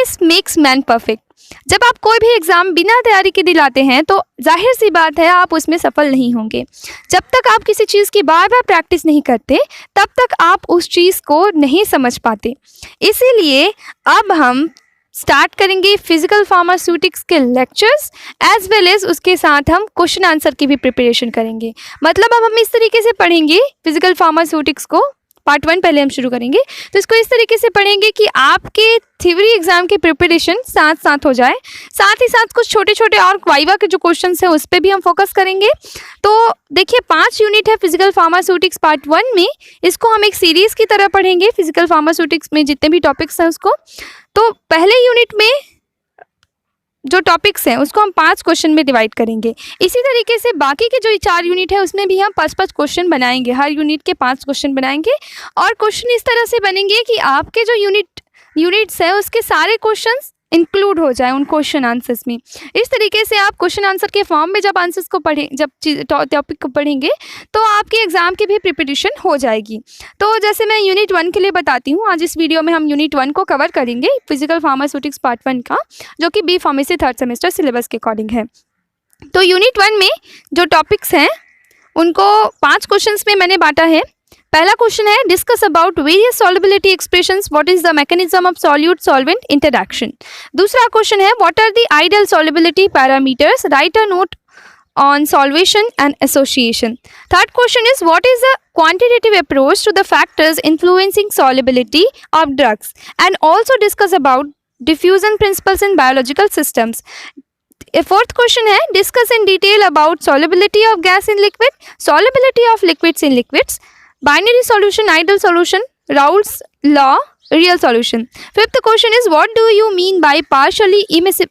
Practice makes man perfect. जब आप कोई भी एग्ज़ाम बिना तैयारी के दिलाते हैं तो जाहिर सी बात है आप उसमें सफल नहीं होंगे। जब तक आप किसी चीज़ की बार बार प्रैक्टिस नहीं करते तब तक आप उस चीज़ को नहीं समझ पाते। इसीलिए अब हम स्टार्ट करेंगे फिजिकल फार्मास्यूटिक्स के लेक्चर्स एज वेल एज उसके साथ हम क्वेश्चन आंसर की भी प्रिपरेशन करेंगे। मतलब अब हम इस तरीके से पढ़ेंगे फिजिकल फार्मास्यूटिक्स को, पार्ट 1 पहले हम शुरू करेंगे तो इसको इस तरीके से पढ़ेंगे कि आपके थ्योरी एग्जाम की प्रिपरेशन साथ साथ हो जाए। साथ ही साथ कुछ छोटे छोटे और वाइवा के जो क्वेश्चंस हैं उस पर भी हम फोकस करेंगे। तो देखिए 5 यूनिट है फिजिकल फार्मास्यूटिक्स पार्ट 1 में, इसको हम एक सीरीज़ की तरह पढ़ेंगे। फिजिकल फार्मास्यूटिक्स में जितने भी टॉपिक्स हैं उसको, तो पहले यूनिट में जो टॉपिक्स हैं उसको हम 5 क्वेश्चन में डिवाइड करेंगे। इसी तरीके से बाकी के जो 4 यूनिट है उसमें भी हम 5-5 क्वेश्चन बनाएंगे, हर यूनिट के 5 क्वेश्चन बनाएंगे। और क्वेश्चन इस तरह से बनेंगे कि आपके जो यूनिट्स है उसके सारे क्वेश्चंस इंक्लूड हो जाए उन क्वेश्चन आंसर्स में। इस तरीके से आप क्वेश्चन आंसर के फॉर्म में जब आंसर्स को पढ़ें, जब टॉपिक को पढ़ेंगे तो आपके एग्ज़ाम की भी प्रिपरेशन हो जाएगी। तो जैसे मैं यूनिट 1 के लिए बताती हूँ, आज इस वीडियो में हम यूनिट 1 को कवर करेंगे, फिजिकल फार्मास्यूटिक्स पार्ट 1 का, जो कि B pharmacy 3rd semester syllabus के अकॉर्डिंग है। तो यूनिट 1 में जो टॉपिक्स हैं उनको 5 क्वेश्चंस में मैंने बांटा है। पहला क्वेश्चन है discuss about various solubility expressions, what is the mechanism of solute solvent interaction. दूसरा क्वेश्चन है what are the ideal solubility parameters, write a note on solvation and association. Third question is what is the quantitative approach to the factors influencing solubility of drugs, and also discuss about diffusion principles in biological systems. A fourth question है discuss in detail about solubility of gas in liquid, solubility of liquids in liquids, binary solution, ideal solution, Raoult's law, real solution. Fifth question is what do you mean by partially immiscible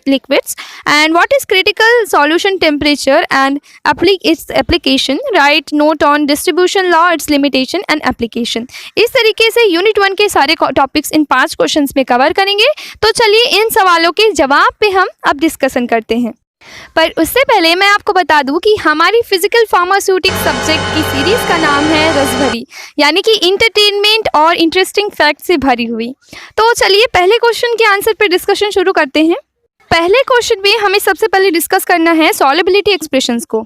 liquids, and what is critical solution temperature and its application, write note on distribution law, its limitation and application. इस तरीके से unit 1 के सारे topics in 5 questions में cover करेंगे। तो चलिए इन सवालों के जवाब पे हम अब डिस्कशन करते हैं। पर उससे पहले मैं आपको बता दूं कि हमारी फिजिकल फार्मास्यूटिक्स सब्जेक्ट की सीरीज़ का नाम है रसभरी, यानी कि इंटरटेनमेंट और इंटरेस्टिंग फैक्ट से भरी हुई। तो चलिए पहले क्वेश्चन के आंसर पर डिस्कशन शुरू करते हैं। पहले क्वेश्चन में हमें सबसे पहले डिस्कस करना है सॉल्युबिलिटी एक्सप्रेशंस को।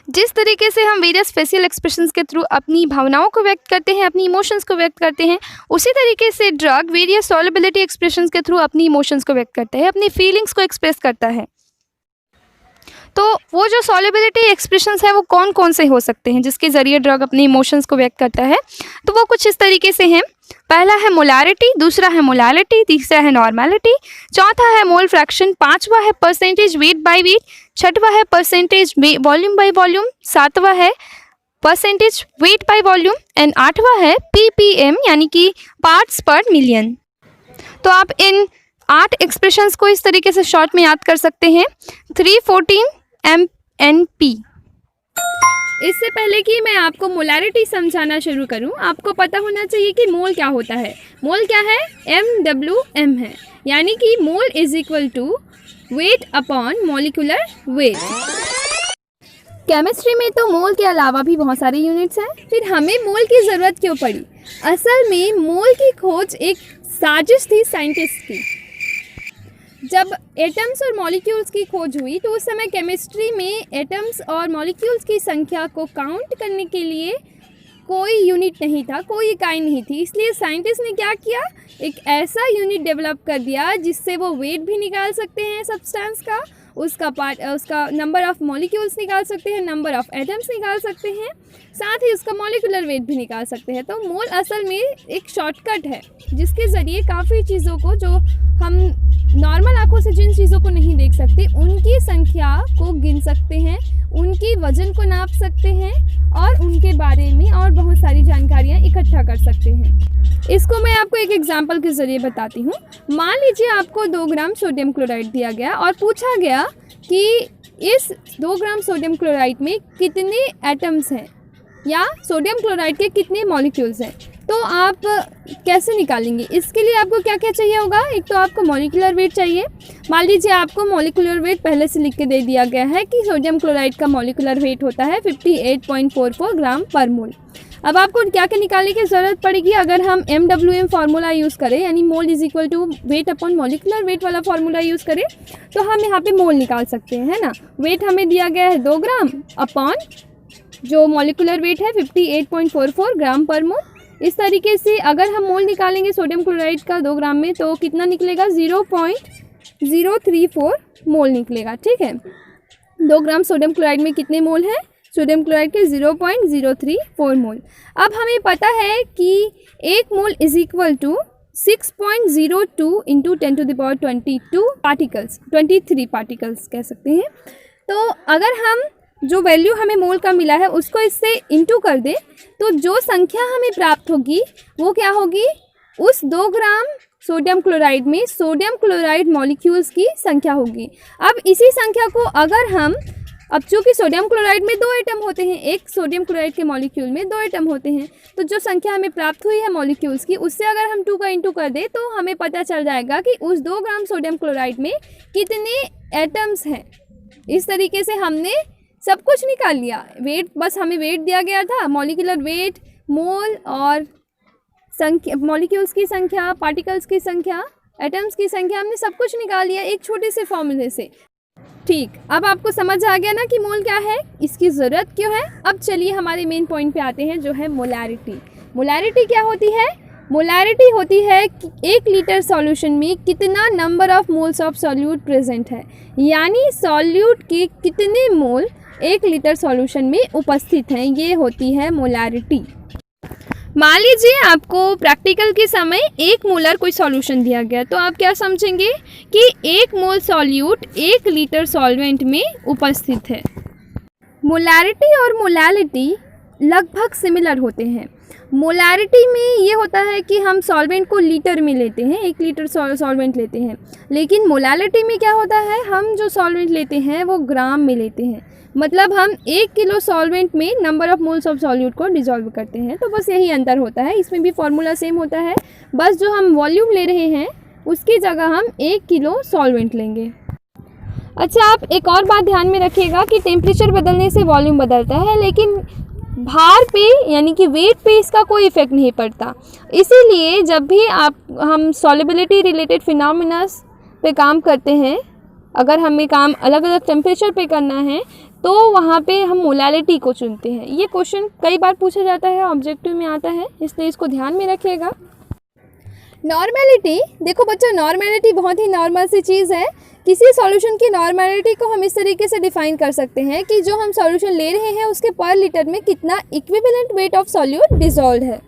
जिस तरीके से हम वेरियस फेशियल एक्सप्रेशंस के थ्रू अपनी भावनाओं को व्यक्त करते हैं, अपनी इमोशंस को व्यक्त करते हैं, उसी तरीके से ड्रग वेरियस सॉल्युबिलिटी एक्सप्रेशंस के थ्रू अपनी इमोशंस को व्यक्त करता है, अपनी फीलिंग्स को एक्सप्रेस करता है। तो वो जो सॉल्युबिलिटी एक्सप्रेशंस है वो कौन कौन से हो सकते हैं जिसके ज़रिए ड्रग अपने इमोशंस को व्यक्त करता है, तो वो कुछ इस तरीके से हैं। पहला है मोलारिटी, दूसरा है मोलालिटी, तीसरा है नॉर्मेलिटी, चौथा है मोल फ्रैक्शन, पांचवा है परसेंटेज वेट बाय वेट, छठवा है परसेंटेज वॉल्यूम बाय वॉल्यूम, सातवा है percentage wait by volume and आठवा है ppm यानी कि पार्ट्स पर मिलियन। तो आप इन 8 एक्सप्रेशंस को इस तरीके से शॉर्ट में याद कर सकते हैं, 314 MNP। इससे पहले कि मैं आपको मोलारिटी समझाना शुरू करूं, आपको पता होना चाहिए कि मोल क्या होता है। मोल क्या है? MWM है, यानी कि mole is equal to weight upon molecular weight. Chemistry में तो मोल के अलावा भी बहुत सारे यूनिट्स हैं, फिर हमें मोल की ज़रूरत क्यों पड़ी? असल में मोल की खोज एक साजिश थी साइंटिस्ट की। जब एटम्स और मॉलिक्यूल्स की खोज हुई तो उस समय केमिस्ट्री में एटम्स और मॉलिक्यूल्स की संख्या को काउंट करने के लिए कोई यूनिट नहीं था, कोई इकाई नहीं थी। इसलिए साइंटिस्ट ने क्या किया, एक ऐसा यूनिट डेवलप कर दिया जिससे वो वेट भी निकाल सकते हैं सब्सटेंस का, उसका नंबर ऑफ़ मॉलिक्यूल्स निकाल सकते हैं, नंबर ऑफ़ एटम्स निकाल सकते हैं, साथ ही उसका मॉलिक्यूलर वेट भी निकाल सकते हैं। तो मोल असल में एक शॉर्टकट है जिसके ज़रिए काफ़ी चीज़ों को, जो हम नॉर्मल आंखों से जिन चीज़ों को नहीं देख सकते उनकी संख्या को गिन सकते हैं, उनकी वजन को नाप सकते हैं और उनके बारे में और बहुत सारी जानकारियाँ इकट्ठा कर सकते हैं। इसको मैं आपको एक एग्जांपल के ज़रिए बताती हूँ। मान लीजिए आपको 2 ग्राम सोडियम क्लोराइड दिया गया और पूछा गया कि इस 2 ग्राम सोडियम क्लोराइड में कितने एटम्स हैं या सोडियम क्लोराइड के कितने मॉलिक्यूल्स हैं। तो आप कैसे निकालेंगे? इसके लिए आपको क्या क्या चाहिए होगा? एक तो आपको मॉलिक्यूलर वेट चाहिए। मान लीजिए आपको मॉलिक्यूलर वेट पहले से लिख के दे दिया गया है कि सोडियम क्लोराइड का मॉलिक्यूलर वेट होता है 58.44 ग्राम पर मोल। अब आपको क्या क्या निकालने की ज़रूरत पड़ेगी अगर हम MWM फार्मूला यूज़ करें, यानी mole is equal to weight upon molecular weight वाला फार्मूला यूज़ करें, तो हम यहाँ पे मोल निकाल सकते हैं, है ना। वेट हमें दिया गया है 2 ग्राम अपॉन जो मॉलिकुलर वेट है 58.44 ग्राम पर मोल। इस तरीके से अगर हम मोल निकालेंगे सोडियम क्लोराइड का 2 ग्राम में तो कितना निकलेगा, 0.034 मोल निकलेगा, ठीक है। 2 ग्राम सोडियम क्लोराइड में कितने मोल हैं, सोडियम क्लोराइड के 0.034 मोल। अब हमें पता है कि 1 mole is equal to 6.02 into 10⁻22 particles, 23 particles कह सकते हैं। तो अगर हम जो वैल्यू हमें मोल का मिला है उसको इससे इंटू कर दें तो जो संख्या हमें प्राप्त होगी वो क्या होगी, उस 2 ग्राम सोडियम क्लोराइड में सोडियम क्लोराइड मॉलिक्यूल्स की संख्या होगी। अब इसी संख्या को अगर हम, अब चूँकि सोडियम क्लोराइड में 2 एटम होते हैं, एक सोडियम क्लोराइड के मॉलिक्यूल में 2 एटम होते हैं, तो जो संख्या हमें प्राप्त हुई है मॉलिक्यूल्स की उससे अगर हम 2 का इंटू कर दें तो हमें पता चल जाएगा कि उस 2 ग्राम सोडियम क्लोराइड में कितने एटम्स हैं। इस तरीके से हमने सब कुछ निकाल लिया। वेट, बस हमें वेट दिया गया था, मॉलिकुलर वेट, मोल और संख्या, मॉलिक्यूल्स की संख्या, पार्टिकल्स की संख्या, एटम्स की संख्या, हमने सब कुछ निकाल लिया एक छोटे से फॉर्मूले से। ठीक, अब आपको समझ आ गया ना कि मोल क्या है, इसकी ज़रूरत क्यों है। अब चलिए हमारे मेन पॉइंट पे आते हैं जो है मोलैरिटी। मोलैरिटी क्या होती है, मोलैरिटी होती है कि 1 लीटर सॉल्यूशन में कितना number of moles of solute present है, यानी सॉल्यूट के कितने मोल 1 लीटर सॉल्यूशन में उपस्थित हैं, ये होती है मोलैरिटी। मान लीजिए आपको प्रैक्टिकल के समय 1 मोलर कोई सॉल्यूशन दिया गया, तो आप क्या समझेंगे कि 1 मोल सॉल्यूट 1 लीटर सॉल्वेंट में उपस्थित है। मोलैरिटी और मोलैलिटी लगभग सिमिलर होते हैं। मोलैरिटी में ये होता है कि हम सॉल्वेंट को लीटर में लेते हैं, 1 लीटर सॉल्वेंट लेते हैं, लेकिन मोलैलिटी में क्या होता है, हम जो सॉल्वेंट लेते हैं वो ग्राम में लेते हैं। मतलब हम 1 किलो सॉल्वेंट में number of moles of solute को डिसॉल्व करते हैं। तो बस यही अंतर होता है, इसमें भी फॉर्मूला सेम होता है, बस जो हम वॉल्यूम ले रहे हैं उसकी जगह हम 1 किलो सॉल्वेंट लेंगे। अच्छा, आप एक और बात ध्यान में रखिएगा कि टेम्परेचर बदलने से वॉल्यूम बदलता है, लेकिन भार पे यानी कि वेट पे इसका कोई इफ़ेक्ट नहीं पड़ता। इसीलिए जब भी हम सॉल्युबिलिटी रिलेटेड फिनोमिनास पे काम करते हैं, अगर हमें काम अलग अलग टेम्परेचर पे करना है तो वहाँ पे हम मोलैलिटी को चुनते हैं। ये क्वेश्चन कई बार पूछा जाता है, ऑब्जेक्टिव में आता है, इसलिए इसको ध्यान में रखिएगा। नॉर्मेलिटी, देखो बच्चों, नॉर्मेलिटी बहुत ही नॉर्मल सी चीज़ है। किसी सॉल्यूशन की नॉर्मेलिटी को हम इस तरीके से डिफाइन कर सकते हैं कि जो हम सॉल्यूशन ले रहे हैं उसके पर लीटर में कितना equivalent weight of solute dissolve है।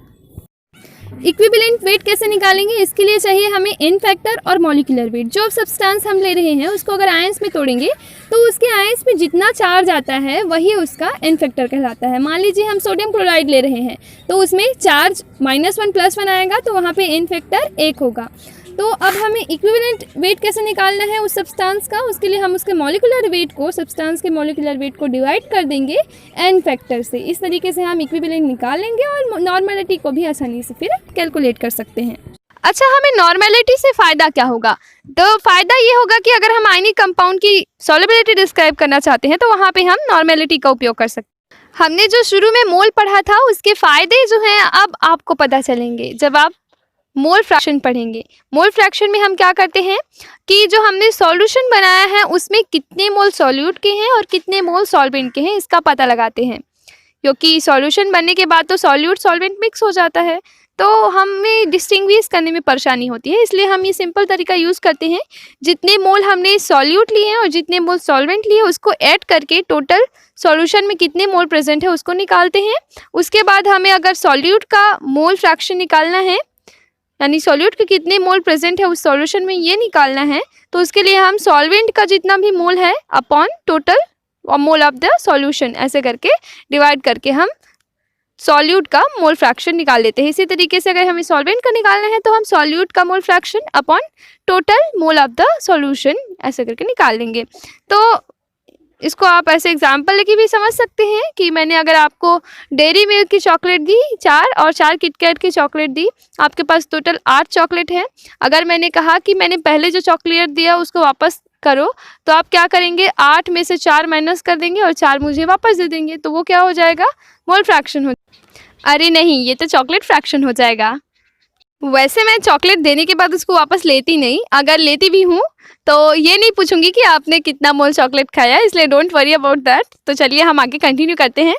इक्विवेलेंट वेट कैसे निकालेंगे, इसके लिए चाहिए हमें एन फैक्टर और मॉलिक्यूलर वेट। जो सब्सटेंस हम ले रहे हैं उसको अगर आयंस में तोड़ेंगे तो उसके आयंस में जितना चार्ज आता है वही उसका एन फैक्टर कहलाता है। मान लीजिए हम सोडियम क्लोराइड ले रहे हैं तो उसमें चार्ज -1 +1 आएगा, तो वहाँ पे एन फैक्टर 1 होगा। तो अब हमें इक्विवेलेंट वेट कैसे निकालना है उस सब्सटेंस का, उसके लिए हम उसके मॉलिक्यूलर वेट को, सब्सटेंस के मॉलिक्यूलर वेट को डिवाइड कर देंगे एन फैक्टर से। इस तरीके से हम इक्विवेलेंट निकाल लेंगे और नॉर्मेलिटी को भी आसानी से फिर कैलकुलेट कर सकते हैं। अच्छा, हमें नॉर्मेलिटी से फ़ायदा क्या होगा? तो फ़ायदा ये होगा कि अगर हम आयनिक कंपाउंड की सॉल्युबिलिटी डिस्क्राइब करना चाहते हैं तो वहाँ पे हम नॉर्मेलिटी का उपयोग कर सकते हैं। हमने जो शुरू में मोल पढ़ा था उसके फ़ायदे जो हैं अब आपको पता चलेंगे जब आप मोल फ्रैक्शन पढ़ेंगे। मोल फ्रैक्शन में हम क्या करते हैं कि जो हमने सॉल्यूशन बनाया है उसमें कितने मोल सॉल्यूट के हैं और कितने मोल सॉल्वेंट के हैं इसका पता लगाते हैं, क्योंकि सॉल्यूशन बनने के बाद तो सॉल्यूट सॉल्वेंट मिक्स हो जाता है, तो हमें डिस्टिंग्विश करने में परेशानी होती है। इसलिए हम ये सिंपल तरीका यूज़ करते हैं, जितने मोल हमने सॉल्यूट लिए हैं और जितने मोल सॉल्वेंट लिए उसको ऐड करके टोटल सॉल्यूशन में कितने मोल प्रेजेंट है उसको निकालते हैं। उसके बाद हमें अगर सॉल्यूट का मोल फ्रैक्शन निकालना है, यानी सॉल्यूट के कितने मोल प्रेजेंट है उस सॉल्यूशन में ये निकालना है, तो उसके लिए हम सॉल्वेंट का जितना भी मोल है upon total mole of the solution ऐसे करके डिवाइड करके हम सॉल्यूट का मोल फ्रैक्शन निकाल लेते हैं। इसी तरीके से अगर हमें सॉल्वेंट का निकालना है तो हम सॉल्यूट का mole fraction upon total mole of the solution ऐसे करके निकाल लेंगे। तो इसको आप ऐसे एग्जाम्पल लेके भी समझ सकते हैं कि मैंने अगर आपको डेयरी मिल्क की चॉकलेट दी 4 और 4 किटकैट की चॉकलेट दी, आपके पास टोटल 8 चॉकलेट है। अगर मैंने कहा कि मैंने पहले जो चॉकलेट दिया उसको वापस करो, तो आप क्या करेंगे, 8 में से 4 माइनस कर देंगे और 4 मुझे वापस दे देंगे, तो वो क्या हो जाएगा, मोल फ्रैक्शन हो। अरे नहीं, ये तो चॉकलेट फ्रैक्शन हो जाएगा। वैसे मैं चॉकलेट देने के बाद उसको वापस लेती नहीं, अगर लेती भी हूँ तो ये नहीं पूछूंगी कि आपने कितना मोल चॉकलेट खाया, इसलिए डोंट वरी अबाउट दैट। तो चलिए हम आगे कंटिन्यू करते हैं।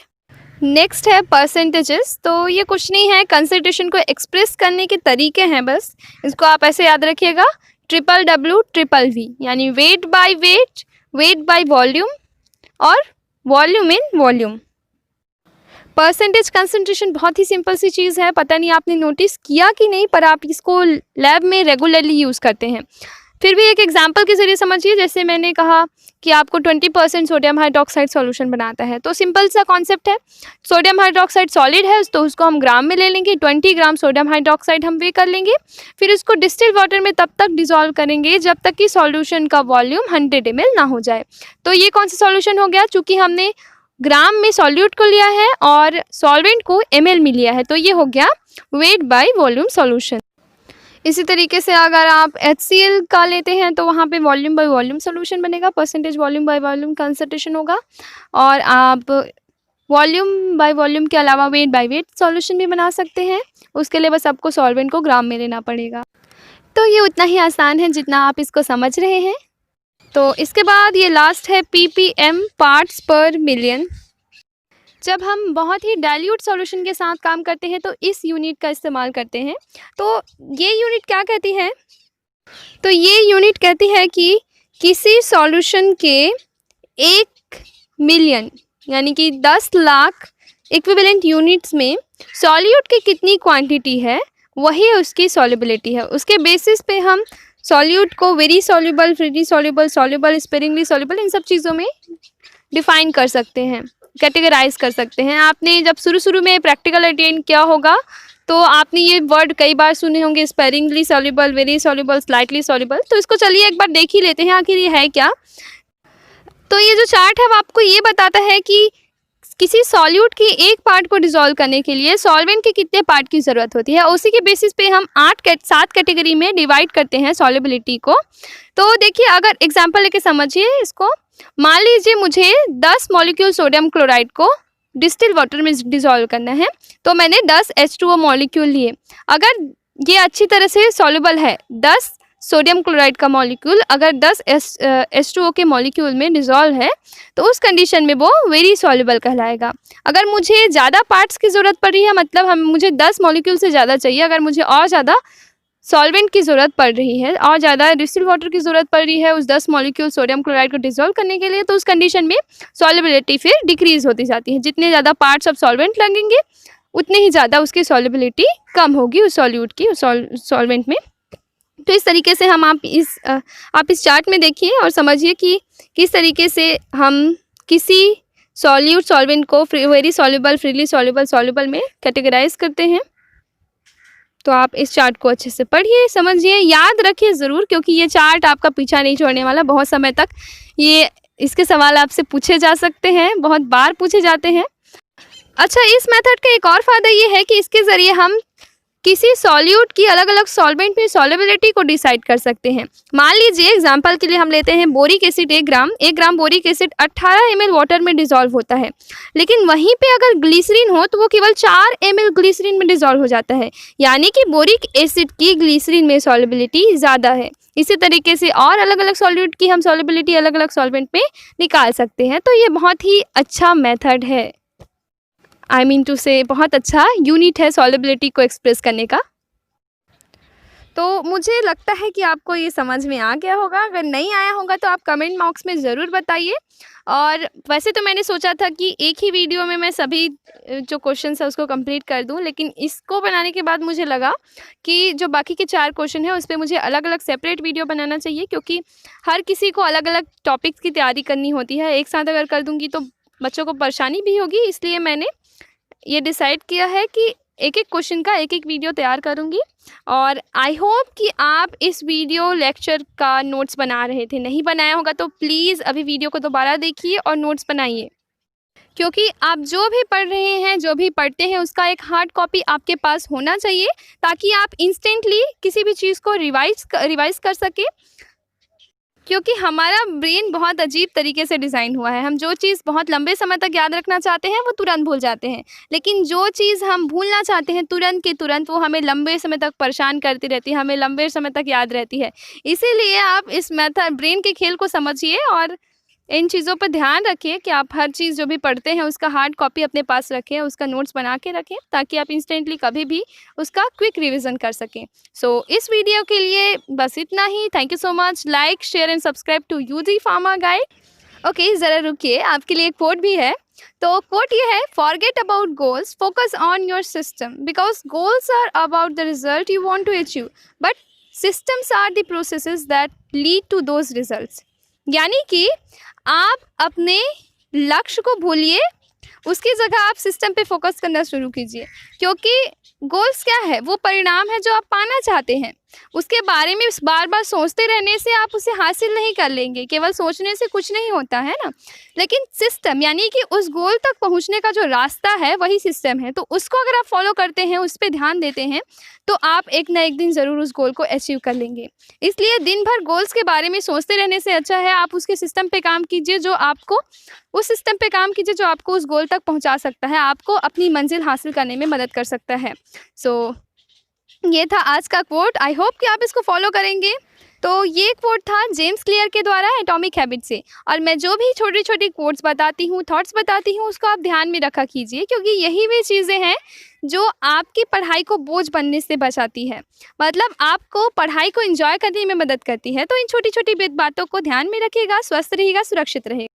नेक्स्ट है परसेंटेजेस। तो ये कुछ नहीं है, कंसंट्रेशन को एक्सप्रेस करने के तरीके हैं बस। इसको आप ऐसे याद रखिएगा, WW, यानी weight by weight, weight by volume और volume in volume. Percentage concentration बहुत ही सिंपल सी चीज़ है, पता नहीं आपने नोटिस किया कि नहीं, पर आप इसको लैब में रेगुलरली यूज़ करते हैं। फिर भी एक एग्जांपल के ज़रिए समझिए। जैसे मैंने कहा कि आपको 20% सोडियम हाइड्रोक्साइड सॉल्यूशन बनाता है, तो सिंपल सा कॉन्सेप्ट है, सोडियम हाइड्रोक्साइड सॉलिड है तो उसको हम ग्राम में ले लेंगे, 20 ग्राम सोडियम हाइड्रोक्साइड हम वे कर लेंगे। फिर इसको डिस्टिल वाटर में तब तक डिसॉल्व करेंगे जब तक कि सॉल्यूशन का वॉल्यूम 100 ml ना हो जाए। तो ये कौन सा सॉल्यूशन हो गया, चूँकि हमने ग्राम में सॉल्यूट को लिया है और सॉल्वेंट को ml में लिया है, तो ये हो गया वेट बाय वॉल्यूम सॉल्यूशन। इसी तरीके से अगर आप HCl का लेते हैं तो वहाँ पे वॉल्यूम बाय वॉल्यूम सॉल्यूशन बनेगा, percentage volume by volume concentration होगा। और आप वॉल्यूम बाय वॉल्यूम के अलावा वेट बाय वेट सॉल्यूशन भी बना सकते हैं, उसके लिए बस आपको सॉल्वेंट को ग्राम में लेना पड़ेगा। तो ये उतना ही आसान है जितना आप इसको समझ रहे हैं। तो इसके बाद ये लास्ट है ppm पार्ट्स पर मिलियन। जब हम बहुत ही डाइल्यूट सॉल्यूशन के साथ काम करते हैं तो इस यूनिट का इस्तेमाल करते हैं। तो ये यूनिट क्या कहती है, तो ये यूनिट कहती है कि किसी सॉल्यूशन के 1 मिलियन यानी कि 10 लाख इक्विवेलेंट यूनिट्स में सॉल्यूट की कितनी क्वांटिटी है वही उसकी सॉल्युबिलिटी है। उसके बेसिस पे हम सॉल्यूट को very soluble, freely soluble, soluble, sparingly soluble, इन सब चीज़ों में डिफाइन कर सकते हैं, कैटेगराइज कर सकते हैं। आपने जब शुरू में प्रैक्टिकल अटेंड किया होगा तो आपने ये वर्ड कई बार सुने होंगे, sparingly soluble, very soluble, slightly soluble. तो इसको चलिए एक बार देख ही लेते हैं आखिर ये है क्या। तो ये जो चार्ट है वो आपको ये बताता है कि किसी सॉल्यूट की एक पार्ट को डिसॉल्व करने के लिए सॉल्वेंट के कितने पार्ट की ज़रूरत होती है। उसी के बेसिस पे हम 7 कैटेगरी में डिवाइड करते हैं सॉल्युबिलिटी को। तो देखिए, अगर एग्जांपल लेके समझिए इसको। मान लीजिए मुझे 10 मॉलिक्यूल सोडियम क्लोराइड को डिस्टिल वाटर में डिसॉल्व करना है, तो मैंने 10 H2O मॉलिक्यूल लिए। अगर ये अच्छी तरह से सॉल्युबल है, 10 सोडियम क्लोराइड का मॉलिक्यूल अगर 10 H2O के मॉलिक्यूल में डिसॉल्व है तो उस कंडीशन में वो वेरी सॉल्युबल कहलाएगा। अगर मुझे ज़्यादा पार्ट्स की ज़रूरत पड़ रही है, मतलब मुझे 10 मॉलिक्यूल से ज़्यादा चाहिए, अगर मुझे और ज़्यादा सॉल्वेंट की ज़रूरत पड़ रही है और ज़्यादा डिस्टिल वाटर की ज़रूरत पड़ रही है उस 10 मॉलिक्यूल सोडियम क्लोराइड को डिसॉल्व करने के लिए, तो उस कंडीशन में सॉल्युबिलिटी फिर डिक्रीज़ होती जाती है। जितने ज़्यादा पार्ट्स ऑफ सॉल्वेंट लगेंगे उतने ही ज़्यादा उसकी सॉल्युबिलिटी कम होगी उस सॉल्यूट की, उस सॉल्वेंट में। तो इस तरीके से हम आप इस चार्ट में देखिए और समझिए कि किस तरीके से हम किसी सॉल्यूट सॉल्वेंट को very soluble, freely soluble, soluble में कैटेगराइज करते हैं। तो आप इस चार्ट को अच्छे से पढ़िए, समझिए, याद रखिए ज़रूर, क्योंकि ये चार्ट आपका पीछा नहीं छोड़ने वाला। बहुत समय तक इसके सवाल आपसे पूछे जा सकते हैं, बहुत बार पूछे जाते हैं। अच्छा, इस मेथड का एक और फ़ायदा ये है कि इसके ज़रिए हम किसी सॉल्यूट की अलग अलग सॉल्वेंट में सॉल्युबिलिटी को डिसाइड कर सकते हैं। मान लीजिए एग्जांपल के लिए हम लेते हैं बोरिक एसिड 1 ग्राम बोरिक एसिड 18 ml वाटर में डिसॉल्व होता है, लेकिन वहीं पे अगर ग्लिसरीन हो तो वो केवल 4 ml ग्लिसरीन में डिसॉल्व हो जाता है, यानी कि बोरिक एसिड की ग्लिसरीन में सॉल्युबिलिटी ज़्यादा है। इसी तरीके से और अलग अलग सॉल्यूट की हम सॉल्युबिलिटी अलग अलग सॉल्वेंट में निकाल सकते हैं। तो ये बहुत ही अच्छा मेथड है, आई मीन टू से बहुत अच्छा यूनिट है सॉल्युबिलिटी को एक्सप्रेस करने का। तो मुझे लगता है कि आपको ये समझ में आ गया होगा। अगर नहीं आया होगा तो आप कमेंट बॉक्स में ज़रूर बताइए। और वैसे तो मैंने सोचा था कि एक ही वीडियो में मैं सभी जो क्वेश्चन है उसको कंप्लीट कर दूं, लेकिन इसको बनाने के बाद मुझे लगा कि जो बाकी के 4 क्वेश्चन हैं उस पर मुझे अलग अलग सेपरेट वीडियो बनाना चाहिए, क्योंकि हर किसी को अलग अलग टॉपिक्स की तैयारी करनी होती है। एक साथ अगर कर दूँगी तो बच्चों को परेशानी भी होगी, इसलिए मैंने ये डिसाइड किया है कि एक एक क्वेश्चन का एक एक वीडियो तैयार करूँगी। और आई होप कि आप इस वीडियो लेक्चर का नोट्स बना रहे थे। नहीं बनाया होगा तो प्लीज़ अभी वीडियो को दोबारा देखिए और नोट्स बनाइए, क्योंकि आप जो भी पढ़ रहे हैं, जो भी पढ़ते हैं, उसका एक हार्ड कॉपी आपके पास होना चाहिए, ताकि आप इंस्टेंटली किसी भी चीज़ को रिवाइज कर सकें। क्योंकि हमारा ब्रेन बहुत अजीब तरीके से डिज़ाइन हुआ है। हम जो चीज़ बहुत लंबे समय तक याद रखना चाहते हैं वो तुरंत भूल जाते हैं, लेकिन जो चीज़ हम भूलना चाहते हैं तुरंत की तुरंत वो हमें लंबे समय तक परेशान करती रहती है, हमें लंबे समय तक याद रहती है। इसीलिए आप इस मेथड ब्रेन के खेल को समझिए और इन चीज़ों पर ध्यान रखिए कि आप हर चीज़ जो भी पढ़ते हैं उसका हार्ड कॉपी अपने पास रखें, उसका नोट्स बना के रखें, ताकि आप इंस्टेंटली कभी भी उसका क्विक रिवीजन कर सकें। सो इस वीडियो के लिए बस इतना ही। Thank you so much. Like, share and subscribe to UG pharma guide. Okay, ज़रा रुकिए, आपके लिए एक कोट भी है। तो कोट ये है, forget about goals, focus on your system, because goals are about the result you want to achieve, but systems are the processes that lead to those results. यानी कि आप अपने लक्ष्य को भूलिए, उसकी जगह आप सिस्टम पे फोकस करना शुरू कीजिए, क्योंकि गोल्स क्या है, वो परिणाम है जो आप पाना चाहते हैं। उसके बारे में बार बार सोचते रहने से आप उसे हासिल नहीं कर लेंगे, केवल सोचने से कुछ नहीं होता है ना। लेकिन सिस्टम यानी कि उस गोल तक पहुंचने का जो रास्ता है वही सिस्टम है। तो उसको अगर आप फॉलो करते हैं, उस पर ध्यान देते हैं, तो आप एक ना एक दिन ज़रूर उस गोल को अचीव कर लेंगे। इसलिए दिन भर गोल्स के बारे में सोचते रहने से अच्छा है आप उसके सिस्टम पे काम कीजिए, जो आपको उस सिस्टम पे काम कीजिए जो आपको उस गोल तक पहुंचा सकता है, आपको अपनी मंजिल हासिल करने में मदद कर सकता है। सो ये था आज का कोट। आई होप कि आप इसको फॉलो करेंगे। तो ये कोट था जेम्स क्लियर के द्वारा एटॉमिक हैबिट से। और मैं जो भी छोटी छोटी कोट्स बताती हूँ, थॉट्स बताती हूँ, उसको आप ध्यान में रखा कीजिए, क्योंकि यही वे चीज़ें हैं जो आपकी पढ़ाई को बोझ बनने से बचाती है, मतलब आपको पढ़ाई को एंजॉय करने में मदद करती है। तो इन छोटी छोटी बातों को ध्यान में रखिएगा, स्वस्थ रहिएगा, सुरक्षित रहिएगा।